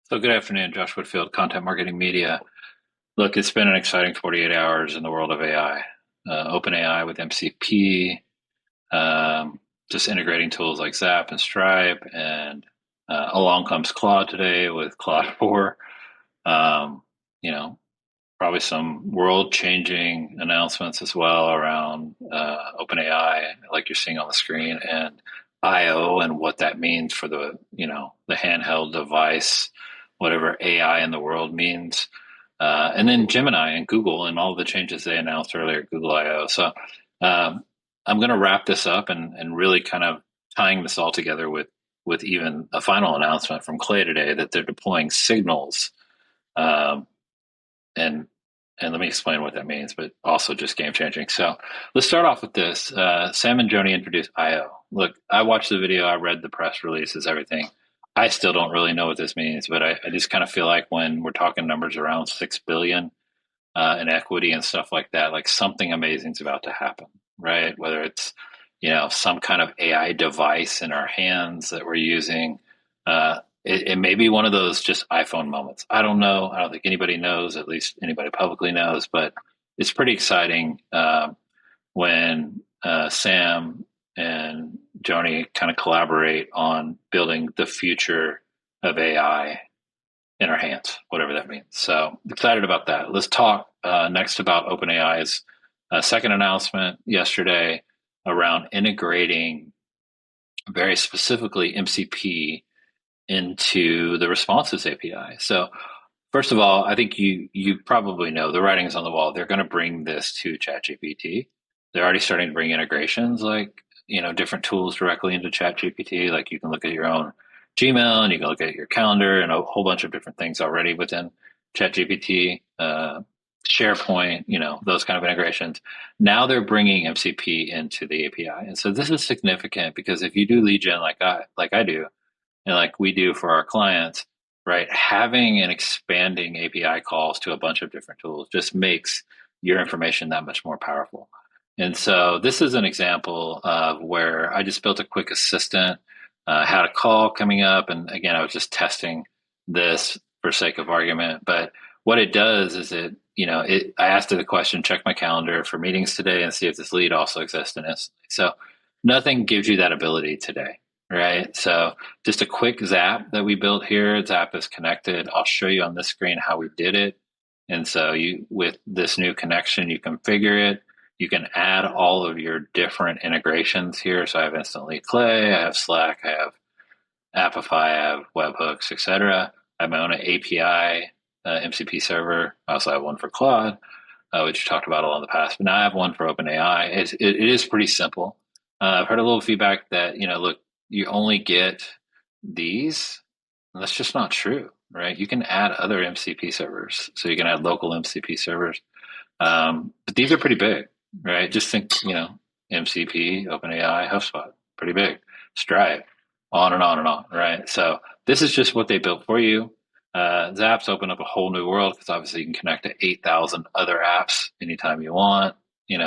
So good afternoon, Josh Whitfield, Content Marketing Media. Look, it's been an exciting 48 hours in the world of AI. OpenAI with MCP, just integrating tools like Zap and Stripe, and along comes Claude today with Claude 4. Um, you know, Probably some world-changing announcements as well around OpenAI, like you're seeing on the screen, and I/O and what that means for the handheld device, whatever AI in the world means, and then Gemini and Google and all the changes they announced earlier at Google I/O. So um, I'm going to wrap this up and really kind of tying this all together with even a final announcement from Clay today that they're deploying signals. Um, and and let me explain what that means, but also just game changing. So let's start off with this. Sam and Joni introduced IO. Look, I watched the video, I read the press releases, everything. I still don't really know what this means, but I just kind of feel like when we're talking numbers around 6 billion in equity and stuff like that, like something amazing is about to happen, right? Whether it's some kind of AI device in our hands that we're using. It may be one of those just iPhone moments. I don't know. I don't think anybody knows, at least anybody publicly knows, but it's pretty exciting when Sam and Joni kind of collaborate on building the future of AI in our hands, whatever that means. So excited about that. Let's talk next about OpenAI's second announcement yesterday around integrating very specifically MCP into the responses API. So first of all, I think you probably know the writing's on the wall. They're going to bring this to ChatGPT. They're already starting to bring integrations like different tools directly into ChatGPT. Like you can look at your own Gmail and you can look at your calendar and a whole bunch of different things already within ChatGPT. SharePoint, those kind of integrations. Now they're bringing MCP into the API, and so this is significant because if you do lead gen like I do, and like we do for our clients, right? Having and expanding API calls to a bunch of different tools just makes your information that much more powerful. And so this is an example of where I just built a quick assistant, had a call coming up, and again, I was just testing this for sake of argument. But what it does is I asked it the question, check my calendar for meetings today and see if this lead also exists in it. So nothing gives you that ability today, right? So just a quick Zap that we built here. Zap is connected. I'll show you on this screen how we did it. And so with this new connection, you configure it. You can add all of your different integrations here. So I have Instantly Clay, I have Slack, I have Appify, I have webhooks, etc. I have my own API MCP server. I also have one for Claude, which we talked about a lot in the past. But now I have one for OpenAI. It is pretty simple. I've heard a little feedback that look, you only get these. And that's just not true, right? You can add other MCP servers. So you can add local MCP servers. But these are pretty big, right? Just think, MCP, OpenAI, HubSpot, pretty big. Stripe, on and on and on, right? So this is just what they built for you. Zaps open up a whole new world because obviously you can connect to 8,000 other apps anytime you want. You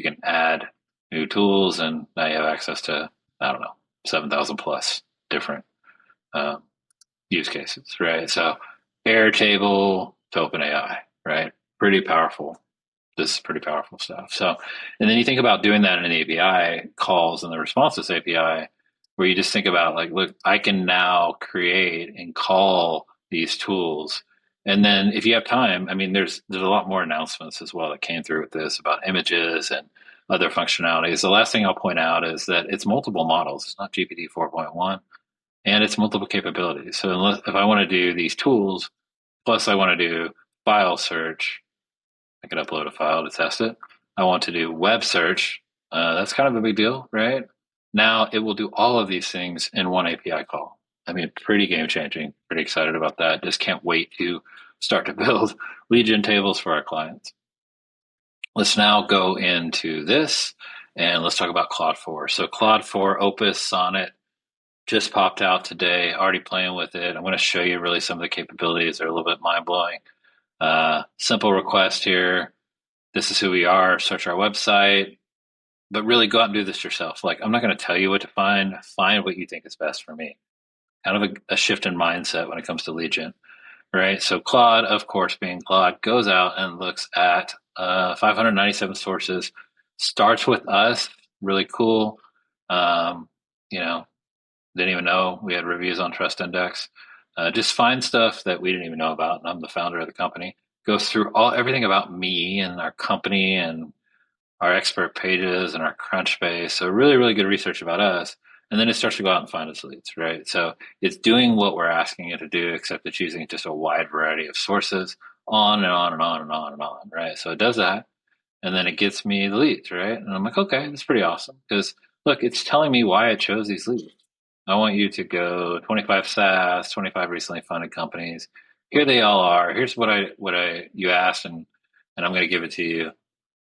can add new tools, and now you have access to, I don't know, 7,000 plus different use cases, right? So Airtable to OpenAI, right? Pretty powerful. This is pretty powerful stuff. So, and then you think about doing that in the API calls and the responses API, where you just think about like, look, I can now create and call these tools. And then if you have time, I mean, there's a lot more announcements as well that came through with this about images and other functionalities. The last thing I'll point out is that it's multiple models. It's not GPT 4.1, and it's multiple capabilities. So if I want to do these tools, plus I want to do file search, I could upload a file to test it. I want to do web search. That's kind of a big deal, right? Now it will do all of these things in one API call. I mean, pretty game changing. Pretty excited about that. Just can't wait to start to build lead gen tables for our clients. Let's now go into this and let's talk about Claude 4. So Claude 4, Opus, Sonnet just popped out today, already playing with it. I'm going to show you really some of the capabilities. They're a little bit mind blowing. Simple request here. This is who we are. Search our website, but really go out and do this yourself. Like, I'm not going to tell you what to find. Find what you think is best for me. kind of a shift in mindset when it comes to lead gen, right? So Claude, of course, being Claude, goes out and looks at 597 sources, starts with us, really cool. Um, you know, didn't even know we had reviews on Trust Index. Just find stuff that we didn't even know about, and I'm the founder of the company. Goes through everything about me and our company and our expert pages and our Crunchbase. So really, really good research about us. And then it starts to go out and find its leads, right? So it's doing what we're asking it to do, except it's using just a wide variety of sources on and on and on and on and on, right? So it does that. And then it gets me the leads, right? And I'm like, okay, that's pretty awesome. Because look, it's telling me why it chose these leads. I want you to go 25 SaaS, 25 recently funded companies. Here they all are. Here's what you asked, and I'm going to give it to you.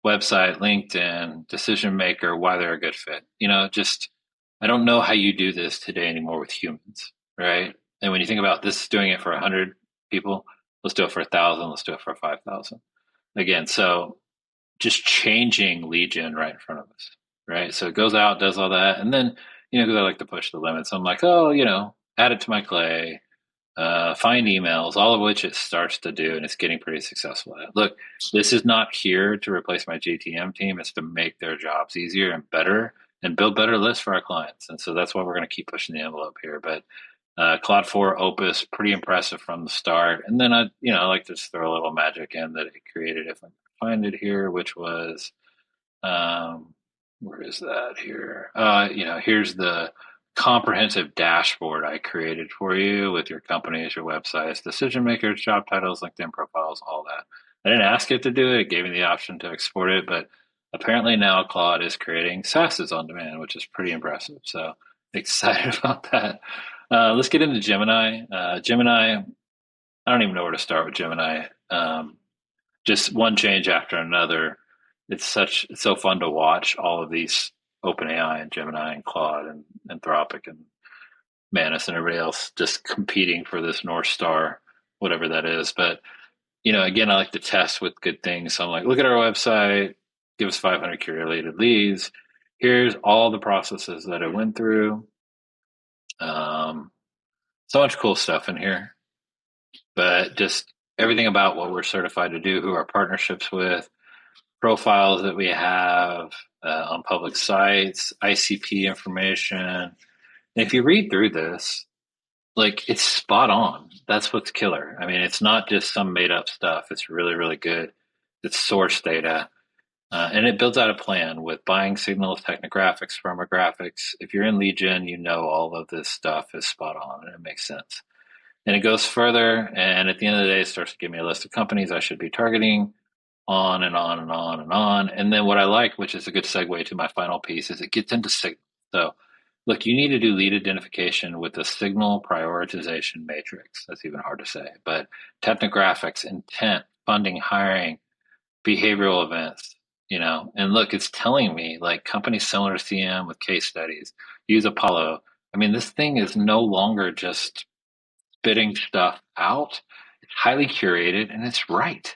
Website, LinkedIn, decision maker, why they're a good fit. Just I don't know how you do this today anymore with humans, right? And when you think about this, doing it for 100 people, let's do it for 1,000, let's do it for 5,000. Again, so just changing lead gen right in front of us, right? So it goes out, does all that, and then because I like to push the limits, I'm like, oh, add it to my clay, find emails, all of which it starts to do, and it's getting pretty successful at. Look, this is not here to replace my GTM team. It's to make their jobs easier and better and build better lists for our clients. And so that's why we're going to keep pushing the envelope here. But Cloud 4 Opus, pretty impressive from the start. And then I like to just throw a little magic in that it created, if I can find it here, which was, where is that here? Here's the comprehensive dashboard I created for you with your companies, your websites, decision makers, job titles, LinkedIn profiles, all that. I didn't ask it to do it. It gave me the option to export it, but apparently now Claude is creating SaaSes on demand, which is pretty impressive. So excited about that. Let's get into Gemini. Gemini, I don't even know where to start with Gemini. Just one change after another. It's so fun to watch all of these OpenAI and Gemini and Claude and Anthropic and Manus and everybody else just competing for this North Star, whatever that is. But again, I like to test with good things. So I'm like, look at our website, give us 500 curated leads. Here's all the processes that I went through. So much cool stuff in here, but just everything about what we're certified to do, who our partnerships with, profiles that we have on public sites, ICP information. And if you read through this, like it's spot on. That's what's killer. I mean, it's not just some made up stuff. It's really, really good. It's source data. And it builds out a plan with buying signals, technographics, firmographics. If you're in lead gen, all of this stuff is spot on and it makes sense. And it goes further. And at the end of the day, it starts to give me a list of companies I should be targeting, on and on and on and on. And then what I like, which is a good segue to my final piece, is it gets into signal. So look, you need to do lead identification with a signal prioritization matrix. That's even hard to say, but technographics, intent, funding, hiring, behavioral events, and look, it's telling me like companies similar to CM with case studies, use Apollo. I mean, this thing is no longer just spitting stuff out. It's highly curated and it's right.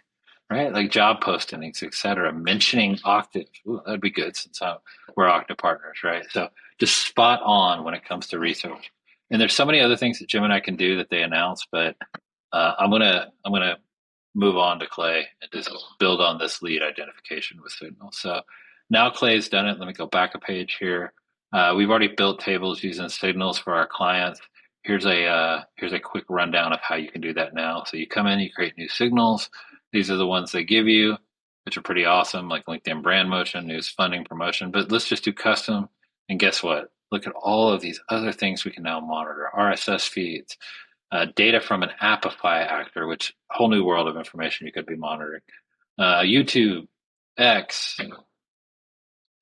Like job postings, et cetera, mentioning Octave. Ooh, that'd be good since we're Octave partners, right? So just spot on when it comes to research. And there's so many other things that Gemini can do that they announce, but I'm gonna move on to Clay and just build on this lead identification with Signal. So now Clay's done it. Let me go back a page here. We've already built tables using signals for our clients. Here's a quick rundown of how you can do that now. So you come in, you create new signals. These are the ones they give you, which are pretty awesome, like LinkedIn brand motion, news, funding, promotion. But let's just do custom. And guess what? Look at all of these other things we can now monitor. RSS feeds, data from an Appify actor, which a whole new world of information you could be monitoring. YouTube, X,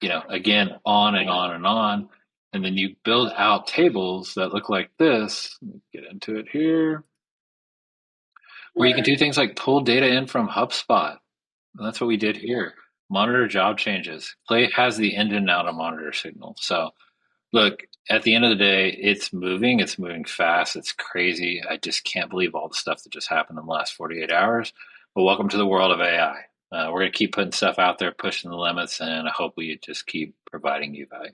again, on and on and on. And then you build out tables that look like this. Let me get into it here. Where you can do things like pull data in from HubSpot. And that's what we did here. Monitor job changes. Clay has the engine now to monitor signals. So look, at the end of the day, it's moving fast. It's crazy. I just can't believe all the stuff that just happened in the last 48 hours. But welcome to the world of AI. We're going to keep putting stuff out there, pushing the limits, and I hope we just keep providing you value.